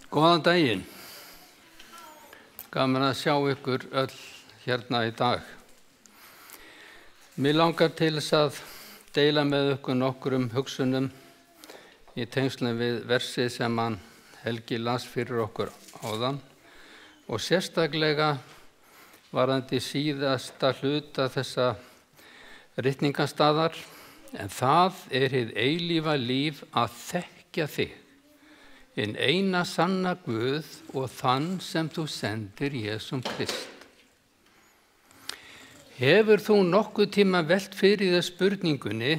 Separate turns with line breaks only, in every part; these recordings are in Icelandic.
Góðan daginn. Gaman að sjá ykkur öll hérna í dag. Mér langar til þess að deila með ykkur nokkrum hugsunum í tengslum við versið sem hann Helgi las fyrir okkur áðan og sérstaklega varðandi síðasta hluta þessa ritningastaðar, en það er hið eilífa líf að þekkja þig, hinn eina sanna Guð og þann sem þú sendir, Jesúm Krist. Hefur þú nokkuð tíma velt fyrir þér spurningunni,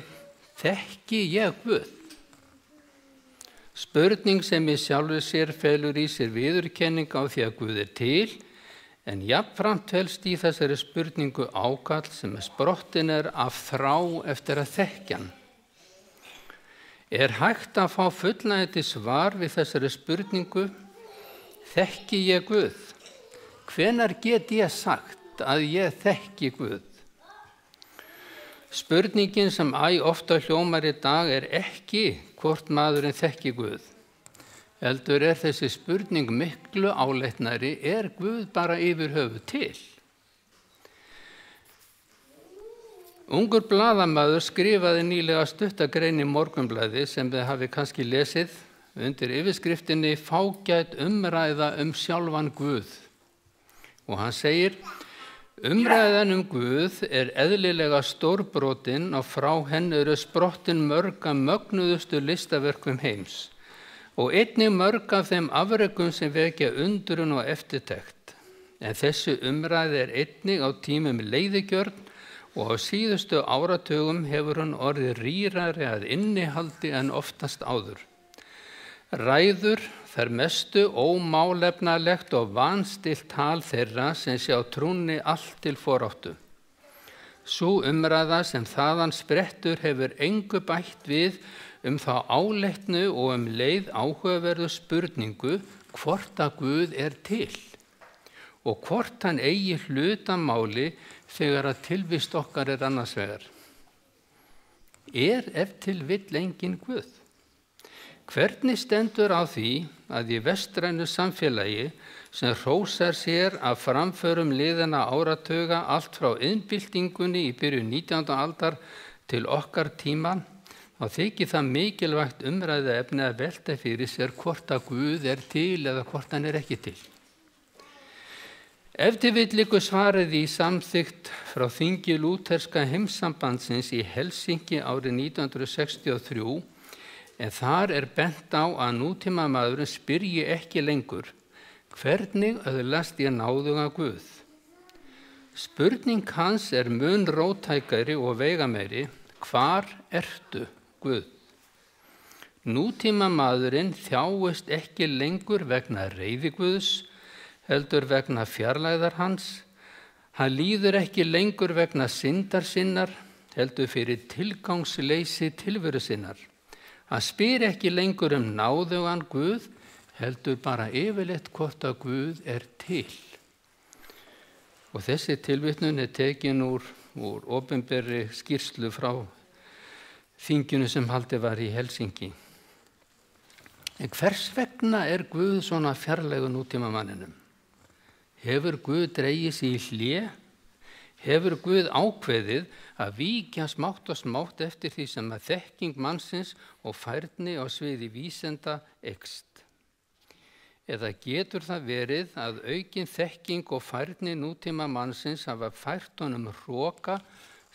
þekki ég Guð? Spurning sem í sjálfu sér felur í sér viðurkenning á því að Guð er til, en jafnframt felst í þessari spurningu ákall sem sprottin er af þrá eftir að þekkja hann. Er hægt að fá fullnægjandi svar við þessari spurningu, þekki ég Guð? Hvenær get ég sagt að ég þekki Guð? Spurningin sem ofta hljómar í dag er ekki hvort maðurinn þekki Guð. Heldur er þessi spurning miklu áleitnari, er Guð bara yfir höfuð til? Ungur blaðamaður skrifaði nýlega stuttagrein í Morgunblaðið sem þið hafi kannski lesið undir yfirskriftinni Fágæt umræða sjálfan Guð. Og hann segir, umræðan Guð er eðlilega stórbrotin og frá henni eru sprottin mörg af mögnuðustu listaverkum heims. Og einnig mörg af þeim afrekum sem vekja undrun og eftirtekt. En þessi umræði er einnig á tímum leiðigjörn og á síðustu áratugum hefur hún orðið rýrari að innihaldi en oftast áður. Ræður þær mestu ómálefnalegt og vanstillt tal þeirra sem sjá trúnni allt til foráttu. Sú umræða sem þaðan sprettur hefur engu bætt við þá áleitnu og leið áhugaverðu spurningu hvort að Guð er til og hvort hann eigi hlut að máli þegar að tilvist okkar er annars vegar. Er ef til vill enginn Guð? Hvernig stendur á því að í vestrænu samfélagi sem hrósar sér af framförum liðinna áratuga allt frá iðnbyltingunni í byrjun 19. aldar til okkar tíma, þá þykir það mikilvægt umræðuefni að velta fyrir sér hvort að Guð er til eða hvort hann er ekki til. Ef til vill liggur svarið í samþykkt frá þingi lúterska heimssambandsins í Helsinki árið 1963, en þar er bent á að nútímamaðurinn spyrji ekki lengur, hvernig öðlast ég náðuga Guð? Spurning hans er mun róttækari og veigameiri, hvar ertu, Guð? Nútímamaðurinn þjáist ekki lengur vegna reiði Guðs, heldur vegna fjarlægðar hans. Hann líður ekki lengur vegna syndar sinnar, heldur fyrir tilgangsleysi tilveru sinnar. Hann spyr ekki lengur náðugan Guð, heldur bara yfirleitt hvort að Guð er til. Og þessi tilvitnun er tekin úr opinberri skýrslu frá þinginu sem haldið var í Helsinki. En hvers vegna er Guð svona fjarlægur nútímamanninum? Hefur Guð dregið sig í hlé? Hefur Guð ákveðið að víkja smátt og smátt eftir því sem að þekking mannsins og færni á sviði vísinda eykst? Eða getur það verið að aukin þekking og færni nútíma mannsins hafa fært honum hroka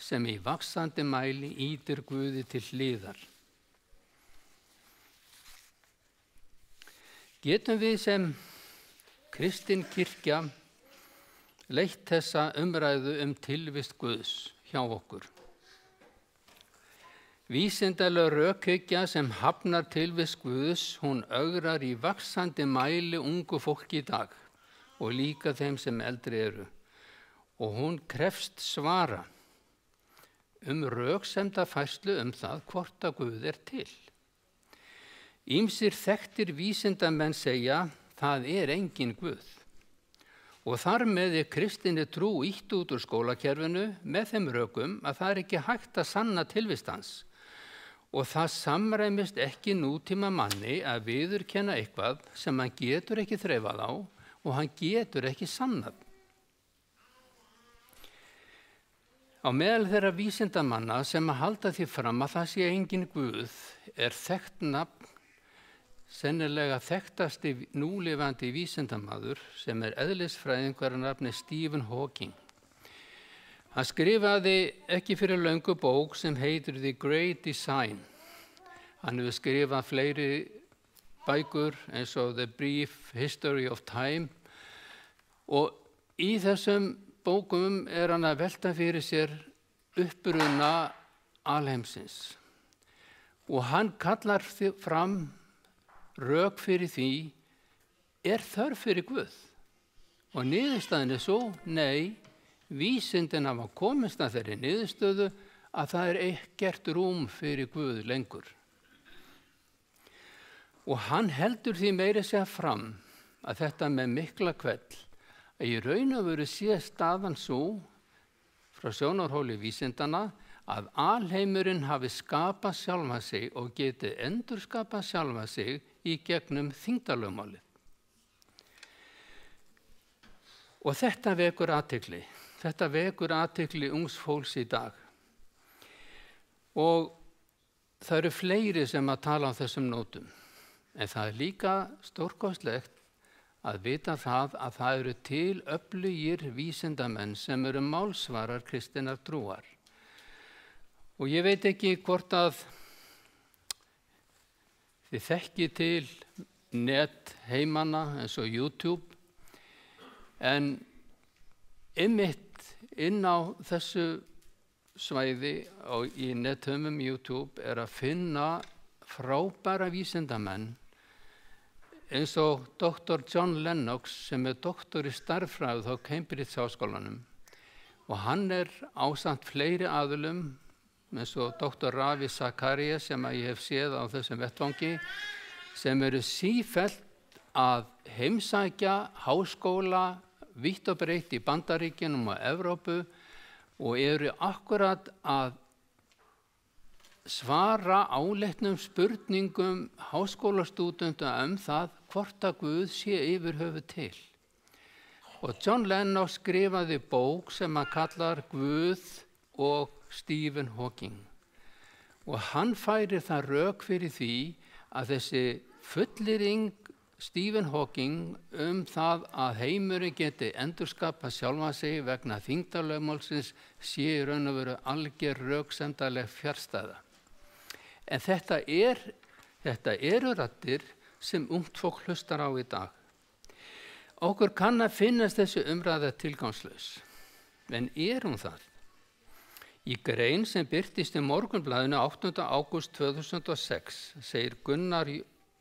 sem í vaxandi mæli ýtir Guði til hliðar? Getum við sem kristin kirkja leitt þessa umræðu tilvist Guðs hjá okkur? Vísindaleg rökhyggja sem hafnar tilvist Guðs, hún ögrar í vaxandi mæli ungu fólki í dag og líka þeim sem eldri eru. Og hún krefst svara röksemdafærslu það hvort að Guð er til. Ýmsir þekktir vísindamenn segja, það er engin Guð. Og þar með kristinni trú ýtt út úr skólakerfinu með þeim rökum að það er ekki hægt að sanna tilvist hans. og það samræmist ekki nútíma manni að viðurkenna eitthvað sem hann getur ekki þreifað á og hann getur ekki sannað. Á meðal þeirra vísindamanna sem að halda því fram að það sé engin Guð þekkt nafn, sennilega þekktasti núlifandi vísindamaður sem eðlisfræðingur að nafni Stephen Hawking. Hann skrifaði ekki fyrir löngu bók sem heitir The Great Design. Hann hefur skrifað fleiri bækur eins og The Brief History of Time og í þessum bókum hann að velta fyrir sér uppruna alheimsins. Og hann kallar fram rök fyrir því, þörf fyrir Guð? Og niðurstaðan svo, nei, vísindin hafa komist að þeirri niðurstöðu að það ekkert rúm fyrir Guð lengur. Og hann heldur því meira segja fram að þetta með mikla hvell, að í raun og veru sé staðan svo frá sjónarhóli vísindana að alheimurinn hafi skapað sjálfa sig og geti endurskapað sjálfa sig í gegnum þyngdarlögmálið. Og þetta vekur athygli. Þetta vekur athygli ungs fólks í dag. Og það eru fleiri sem að tala á þessum nótum. En það líka stórkostlegt að vita það að það eru til öflugir vísindamenn sem eru málsvarar kristinnar trúar. Og ég veit ekki hvort að þið þekki til netheimanna eins og YouTube, en einmitt inn á þessu svæði í netheimum YouTube að finna frábæra vísindamenn eins og Dr. John Lennox sem doktor í stærðfræði á Cambridge háskólanum og hann ásamt fleiri aðilum eins og Dr. Ravi Zakaria sem ég hef séð á þessum vettvangi sem eru sífellt að heimsækja háskóla vítt og breitt í Bandaríkjunum og Evrópu og eru akkurat að svara áleitnum spurningum háskólastúdenta það hvort að Guð sé yfir höfuð til. Og John Lennox skrifaði bók sem hann kallar Guð og Stephen Hawking. Og hann færir það rök fyrir því að þessi fullyrðing Stephen Hawking það að heimurinn geti endurskapað sjálfa sig vegna þyngdarlögmálsins sé í raun og veru alger röksemdarleg fjarstæða. En þetta eru raddir sem ungt fólk hlustar á í dag. Okkur kann að finnast þessi umræða tilgangslaus, en hún það? Í grein sem birtist í Morgunblaðinu 8. ágúst 2006 segir Gunnar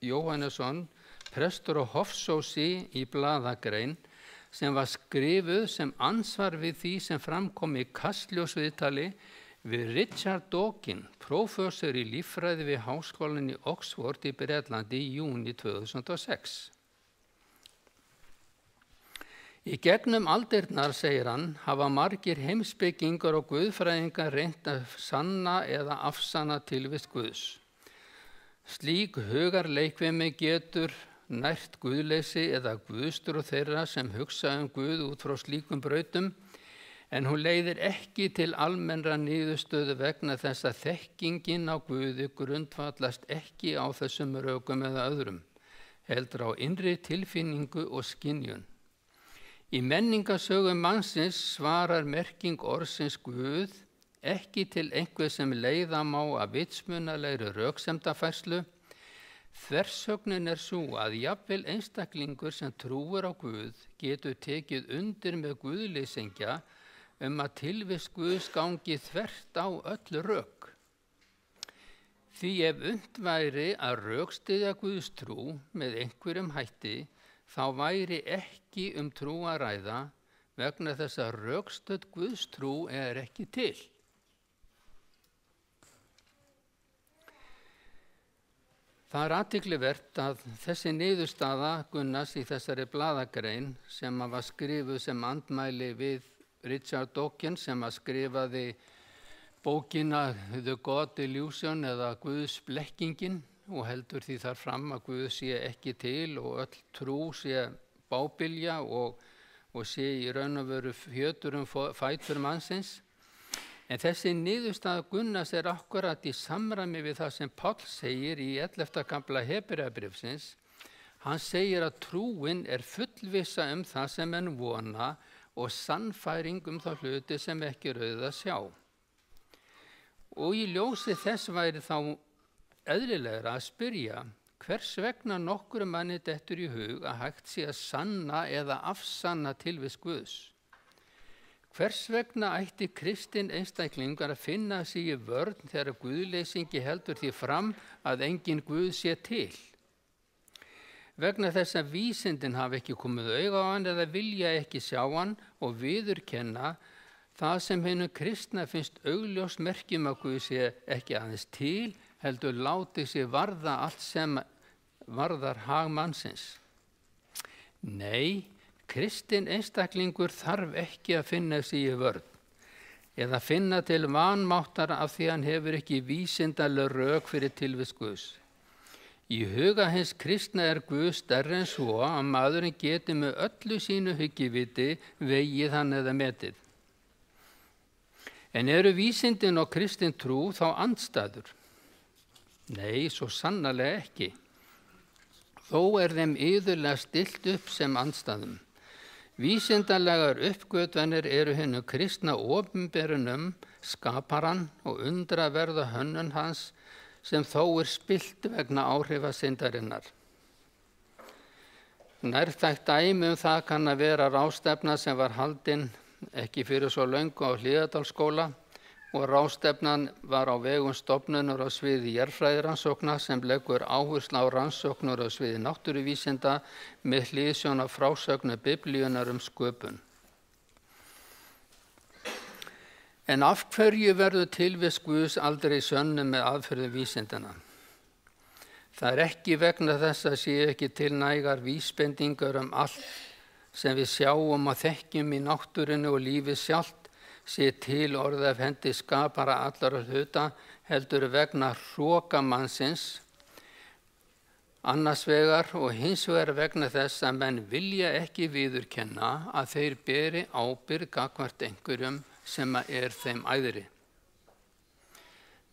Jóhannesson, prestur á Hofsósi í blaðagrein sem var skrifuð sem ansvar við því sem framkom í Kastljósviðtali við Richard Dawkins, prófessor í líffræði við háskólann í Oxford í Bretlandi í júní 2006. Í gegnum aldirnar, segir hann, hafa margir heimspekingar og guðfræðingar reynt að sanna eða afsanna tilvist Guðs. Slík hugarleikfimi getur nært guðleysi eða guðstrú þeirra sem hugsa Guð út frá slíkum brautum, en hún leiðir ekki til almennra niðurstöðu vegna þess að þekkingin á Guði grundvallast ekki á þessum rökum eða öðrum, heldur á innri tilfinningu og skynjun. Í menningarsögum mannsins svarar merking orðsins Guð ekki til einhver sem leiða má að vitsmunalegri röksemdafærslu. Þversögnin sú að jafnvel einstaklingur sem trúir á Guð getur tekið undir með guðleysingja að tilvist Guðs gangi þvert á öll rök. Því ef unnt væri að rökstyðja Guðs trú með einhverjum hætti, þá væri ekki trú að ræða vegna þess að rökstudd Guðs trú ekki til. Það athyglivert að þessi niðurstaða Gunnars í þessari blaðagrein sem var skrifuð sem andmæli við Richard Dawkins sem skrifaði bókina The God Illusion eða Guðs blekkingin og heldur því þar fram að Guð sé ekki til og öll trú sé bábilja og sé í raun og veru fjötur fætur mannsins. En þessi niðurstaða Gunnars akkurat í samræmi við það sem Páll segir í 11. kafla Hebreabréfsins. Hann segir að trúin fullvissa það sem menn vona og sannfæring þá hluti sem ekki auðið að sjá. Og í ljósi þess væri þá eðlilegra að spyrja hvers vegna nokkrum manni dettur í hug að hægt sé að sanna eða afsanna tilvist Guðs. Hvers vegna ætti kristinn einstaklingar að finna sig í vörn þegar guðleysingi heldur því fram að engin Guð sé til? Vegna þess að vísindin hafa ekki komið auga á hann eða vilja ekki sjá hann og viðurkenna það sem hinum kristna finnst augljós merkjum að Guð sé ekki aðeins til, heldur láti sig varða allt sem varðar hag mannsins. Nei, kristinn einstaklingur þarf ekki að finna sig í vörn eða finna til vanmáttar af því hann hefur ekki vísindaleg rök fyrir tilvist Guðs. Í huga hins kristna Guð stærri en svo að maðurinn geti með öllu sínu hyggjuviti vegið hann eða metið. En eru vísindin og kristin trú þá andstæður? Nei, svo sannarlega ekki. Þó þeim iðulega stillt upp sem andstæðum. Vísindalegar uppgötvanir eru hinu kristna opinberunum, skaparan og undraverða hönnun hans sem þó spillt vegna áhrifa syndarinnar. Nærtækt dæmi það kann að vera ráðstefna sem var haldin ekki fyrir svo löngu á Hlíðardalsskóla og ráðstefnan var á vegum stofnunar á sviði jarðfræðirannsókna sem leggur áherslu á rannsóknir á sviði náttúruvísinda með hliðsjón af frásögnu Biblíunnar sköpun. En af hverju verður tilvist Guðs aldrei sönnu með aðferðum vísindanna? Það ekki vegna þess að sé ekki til nægar vísbendingar allt sem við sjáum og þekkjum í náttúrunni og lífið sjálft sé til orðið af hendi skapara allara hluta, heldur vegna hrokamannsins annars vegar og hins vegar vegna þess að menn vilja ekki viðurkenna að þeir beri ábyrgð gagnvart einhverjum sem þeim æðri.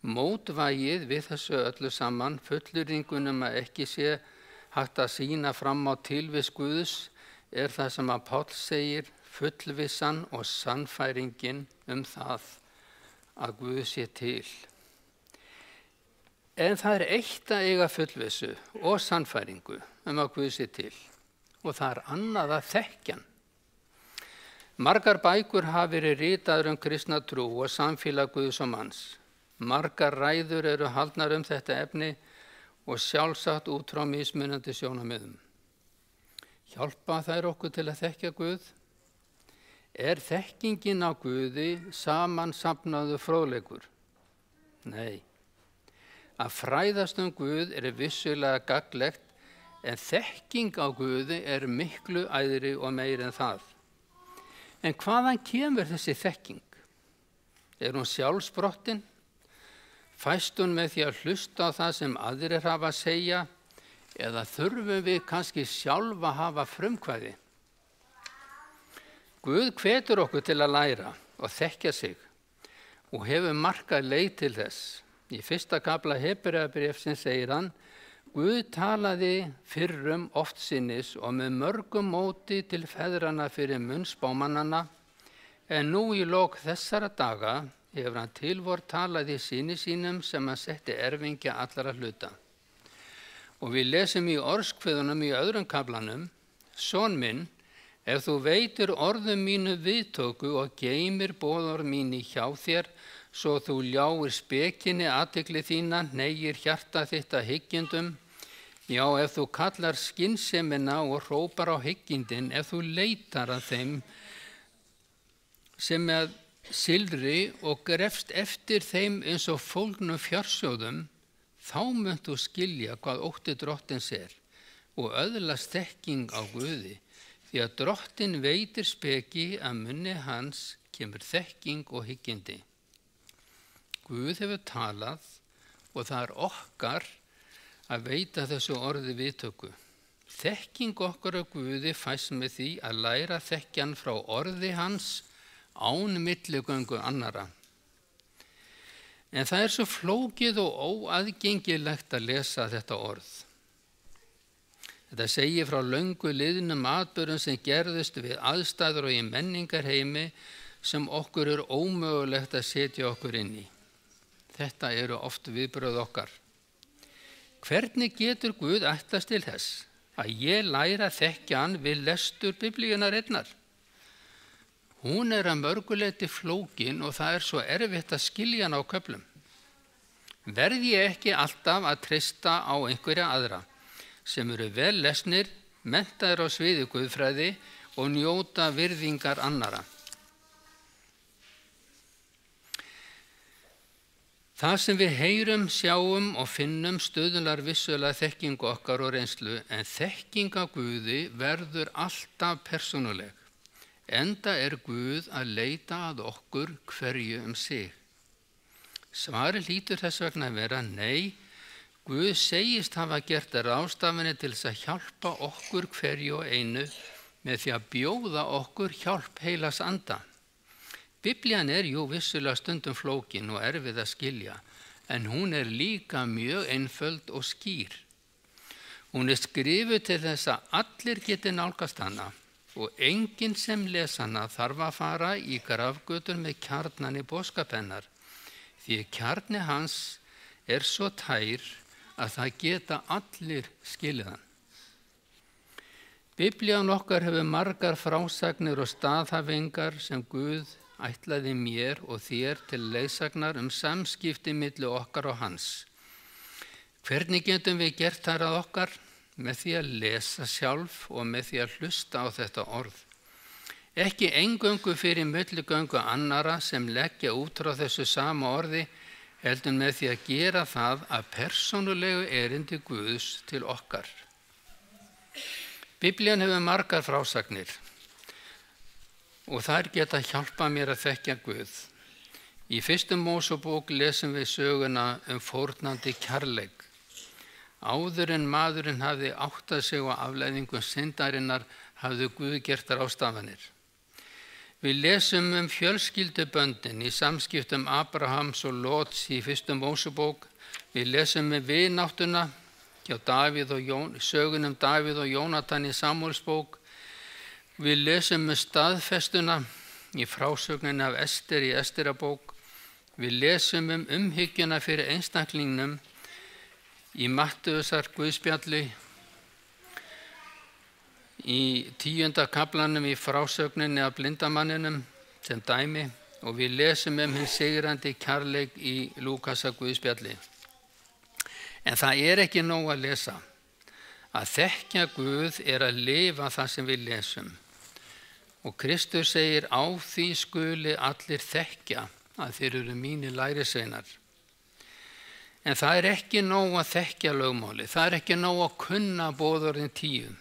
Mótvægið við þessu öllu saman, fullyrðingunum að ekki sé hægt að sýna fram á tilvist Guðs, það sem að Páll segir, fullvissan og sannfæringin það að Guð sé til. En það eitt að eiga fullvissu og sannfæringu að Guð sé til og það annað að þekkja hann. Margar bækur hafa verið ritaðar kristna trú og samfélag Guðs og manns. Margar ræður eru haldnar þetta efni og sjálfsagt út frá mismunandi sjónarmiðum. Hjálpa þær okkur til að þekkja Guð? Þekkingin á Guði samansafnaður fróðleikur? Nei. Að fræðast Guð vissulega gagnlegt, en þekking á Guði miklu æðri og meiri en það. En hvaðan kemur þessi þekking? Hún sjálfsprottin? Fæst hún með því að hlusta á það sem aðrir hafa að segja, eða þurfum við kannski sjálf að hafa frumkvæði? Guð hvetur okkur til að læra og þekkja sig og hefur markað leið til þess. Í 1. kafla Hebreabréfsins segir hann: Guð talaði fyrrum oftsinnis og með mörgum móti til feðranna fyrir munn spámannanna, en nú í lok þessara daga hefur hann tilvort talað í syni sínum sem hann setti erfingja allara hluta. Og við lesum í orðskviðunum í öðrum kaflanum: Son minn, ef þú veitir orðum mínu viðtöku og geymir boðorð mín hjá þér, svo þú ljáir spekinni athygli þína, hneigir hjarta þitt að hyggjendum, já, ef þú kallar skynsemina og hrópar á hyggjendin, ef þú leitar að þeim sem með silfri og grefst eftir þeim eins og fólgnum fjársjóðum, þá munt þú skilja hvað ótti drottins og öðlast þekking á Guði, því að drottin veitir speki að munni hans kemur þekking og hyggjandi. Guð hefur talað og það er okkar að veita þessu orði viðtöku. Þekking okkar á Guði fæst með því að læra þekkjan frá orði hans án milligöngu annara. En það er svo flókið og óaðgengilegt að lesa þetta orð. Þetta segir frá löngu liðnum atburðum sem gerðust við aðstæður og í menningarheimi sem okkur er ómögulegt að setja okkur inn í. Þetta eru oft viðbrögð okkar. Hvernig getur Guð ætlast til þess að ég læra að þekkja hann við lestur Biblíunnar einnar? Hún er að mörguleyti flókin og það er svo erfitt að skilja hann á köflum. Verð ég ekki alltaf að treysta á einhverja aðra sem eru vel lesnir, menntaðir á sviði guðfræði og njóta virðingar annara? Það sem við heyrum, sjáum og finnum stuðlar vissulega þekkingu okkar og reynslu, en þekking á Guði verður alltaf persónuleg. Enda er Guð að leita að okkur hverju sig. Svarið hlýtur þess vegna að vera nei. Guð segist hafa gert ráðstafanir til þess að hjálpa okkur hverju og einu með því að bjóða okkur hjálp heilags anda. Biblían er jú vissulega stundum flókin og erfið að skilja, en hún er líka mjög einföld og skýr. Hún er skrifuð til þess að allir geti nálgast hana og enginn sem les hana þarf að fara í grafgötur með kjarnan í boðskap hennar, því kjarni hans er svo tær að það geta allir skilið hann. Biblían okkar hefur margar frásagnir og staðhæfingar sem Guð ætlaði mér og þér til leiðsagnar samskipti milli okkar og hans. Hvernig getum við gert þær að okkar? Með því að lesa sjálf og með því að hlusta á þetta orð. Ekki eingöngu fyrir milligöngu annara sem leggja út frá þessu sama orði, heldur með því að gera það að persónulegu erindi Guðs til okkar. Biblían hefur margar frásagnir og þær geta hjálpað mér að þekkja Guð. Í 1. Mósebók lesum við söguna fórnandi kærleik. Áður en maðurinn hafði áttað sig á afleiðingum syndarinnar hafði Guð gert ráðstafanir. Við lesum fjölskylduböndin í samskiptum Abrahams og Lóts í 1. Mósebók. Við lesum vináttuna hjá sögunum Davíð og Jónatan í Samúelsbók. Við lesum staðfestuna í frásögninni af Ester í Esterabók. Við lesum umhyggjuna fyrir einstaklingnum í Mattheusar Guðspjalli, í 10. kaflanum í frásögninni af blindamanninum sem dæmi, og við lesum hinn sigrandi kærleik í Lúkasar Guðspjalli. En það er ekki nóg að lesa. Að þekkja Guð er að lifa það sem við lesum. Og Kristur segir: á því skuli allir þekkja að þeir eru mínir lærisveinar. En það er ekki nóg að þekkja lögmáli. Það er ekki nóg að kunna boðorðin 10.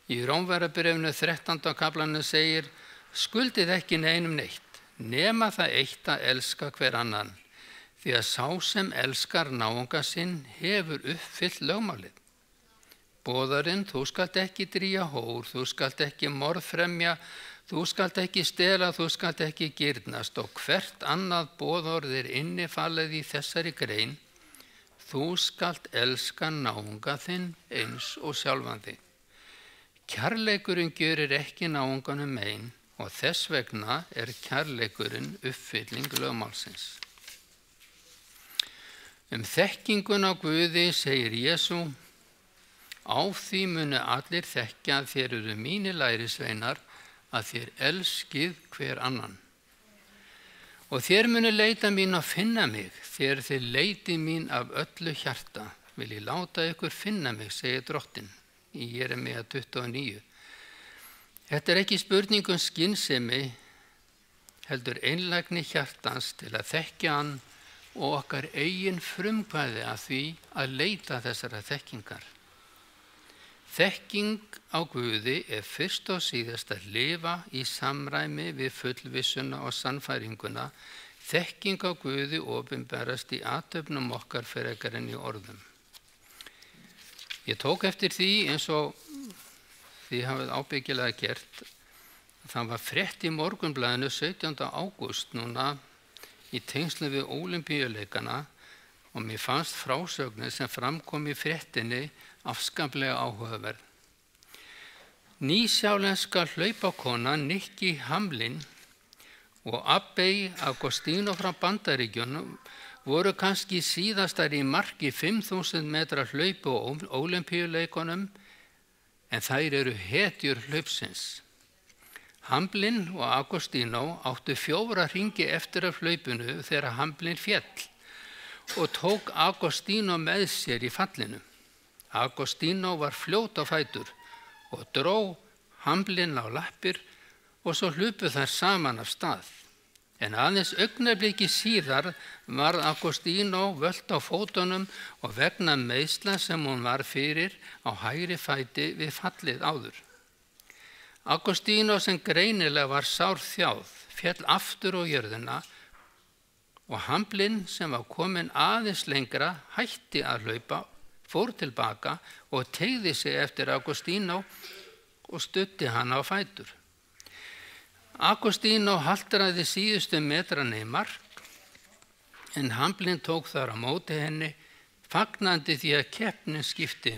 Í Rómverjabréfinu 13. kaflanum segir: skuldið ekki neinum neitt, nema það eitt að elska hver annan, því að sá sem elskar náunga sinn hefur uppfyllt lögmálið. Boðarinn: þú skalt ekki drýja hór, þú skalt ekki morðfremja, þú skalt ekki stela, þú skalt ekki girnast, og hvert annað boðorð er innifalið í þessari grein: þú skalt elska náunga þinn eins og sjálfan þig. Kærleikurinn gjörir ekki náunganum mein og þess vegna er kærleikurinn uppfylling lögmálsins. Þekkinguna á Guði segir Jesú: á því munu allir þekkja að þér eru mínir lærisveinar, að þér elskið hver annan. Og þér munu leita mín og finna mig, þegar þér leitið mín af öllu hjarta, vil ég láta ykkur finna mig, segir Drottinn í Jeremíu 29. Þetta er ekki spurning skynsemi, heldur einlægni hjartans til að þekkja hann og okkar eigin frumkvæði að því að leita þessara þekkingar. Þekking á Guði er fyrst og síðast að lifa í samræmi við fullvissuna og sannfæringuna, Þekking á Guði opinberast í athöfnum okkar frekar en í orðum. Ég tók eftir því, eins og þið hafið ábyggilega gert, það var frétt í Morgunblaðinu 17. ágúst núna í tengslum við Ólympíuleikana og mér fannst frásögnin sem framkom í fréttinni afskaplega áhugaverð. Nýsjálenska hlaupakona Nikki Hamlin og Abbey Agostino frá Bandaríkjunum voru kannski síðastar í marki 5.000 metra hlaupu á Ólympíuleikunum, en þær eru hetjur hlaupsins. Hamlin og Agostino áttu 4 hringi eftir af hlaupinu þegar Hamlin féll og tók Agostino með sér í fallinu. Agostino var fljót á fætur og dró Hamlin á lappir og svo hlupu þær saman af stað. En aðeins augnabliki síðar var Agostino völt á fótunum og vegna meiðsla sem hún var fyrir á hægri fæti við fallið áður. Agostino, sem greinilega var sárþjáð, féll aftur á jörðina og Hamlin, sem var komin aðeins lengra, hætti að hlaupa, fór tilbaka og teygði sig eftir Agostino og studdi hann á fætur. Agostino haltraði síðustu metrana í mark, en Hamlin tók þar á móti henni, fagnandi því að keppnin skipti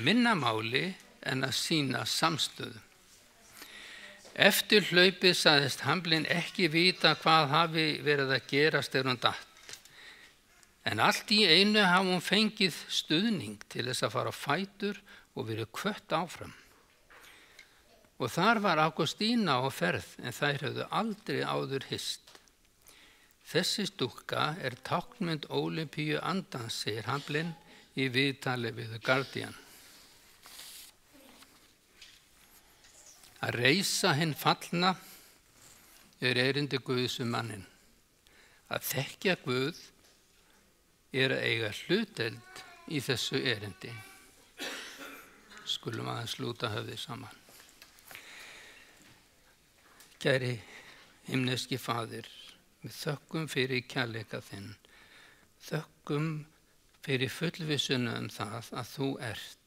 minna máli en að sýna samstöðu. Eftir hlaupið sagðist Hamlin ekki vita hvað hafi verið að gerast þegar hún datt. En allt í einu hafi hún fengið stuðning til þess að fara á fætur og verið hvött áfram. Og þar var Agostína á ferð, en þær höfðu aldrei áður hist. Þessi stúlka er táknmynd Ólympíu andans, segir Hamlin í viðtali við The Guardian. Að reisa hinn fallna er erindi Guðs mannin. Að þekkja Guð er að eiga hlutdeild í þessu erindi. Skulum aðeins lúta höfði saman. Kæri himneski Faðir, við þökkum fyrir kærleika þinn, þökkum fyrir fullvissuna það að þú ert.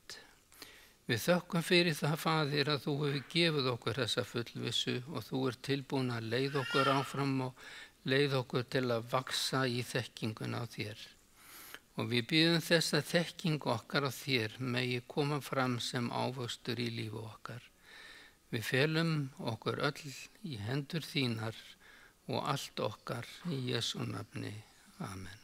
Við þökkum fyrir það, Faðir, að þú hefur gefið okkur þessa fullvissu og þú ert tilbúin að leiða okkur áfram og leiða okkur til að vaxa í þekkinguna á þér. Og við biðjum þess að þekking okkar á þér megi koma fram sem ávöxtur í lífi okkar. Við felum okkur öll í hendur þínar og allt okkar í Jesú nafni. Amen.